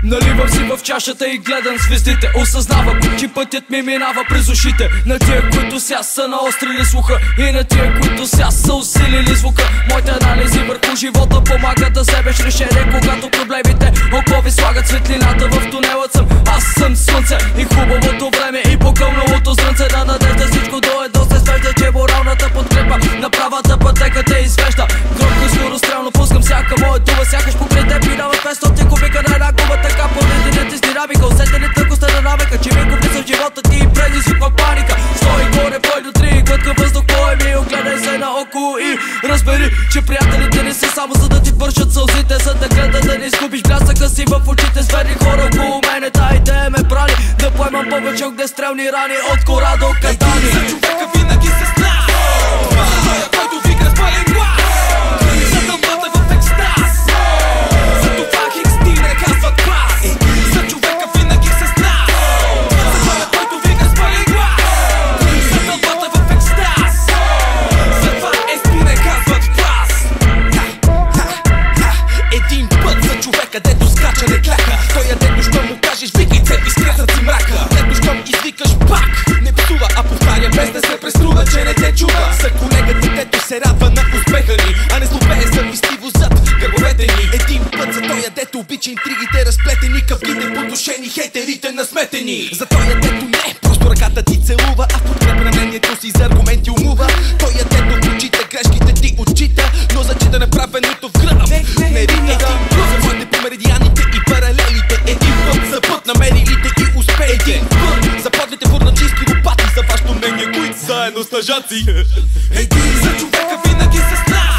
Наливам си в чашата и гледам звездите. Осъзнавам, че пътят ми минава през ушите на тия, които ся са наострили слуха и на тия, които ся са усилили звука. Моите анализи върху живота помагат да вземеш решение, когато проблемите около ви слагат светлината в тунелът съм. Аз съм слънце и хубавото време и покълналото слънце на надежда. Всичко до едно се свежда, че моралната подкрепа на правата пътека те извежда. Громко и скорострелно пускам всяка моя дума, сякаш покрай теб минава 500 кубика на една губа. Така повредените с динамика, усетени тъкостта на навека, че ми влиза в живота ти и предизвиква паника. Стой горе, бой до 3, глътка въздух, поеми, огледай се наоколо и разбери, че приятелите не са само за да ти бършат сълзите, за да гледат да не изгубиш блясъка си в очите. Сверни хора около мене, та идея ме брани да поемам повече огнестрелни рани от кора до катани. За човека винаги се знае, той, който вика с пълен глас, за тълпата в екстаз. За това хикс ти не казват клас. За човека винаги се знае, той, който вика с пълен глас, за тълпата в екстаз. За това СП не казват клас. Един път за човека, дето скача не кляка. Той е дето що му кажеш викай, цепи скресат си мрака. Дето щом извикаш пак не псува, а повтаря без да се преструва, че не те чува. За колегата, дето се радва на успеха ни, а не злобее завистиво зад гърбовете ни. Един път за тоя, дето обича интригите разплетени, къвките подушени, хейтерите насметени. За тоя, дето не просто ръката ти целува, а в подкрепа на мнението си за аргументи умува. Тоя, дето в очите грешките ти отчита, но зачита направеното в гръб не рита. За моите по меридианите и паралелите, един път за път на мерилите и успехите. Един път за подлите фурначийски лопати, за вашето мнение, които заедно стъжаци. За човека винаги се знае,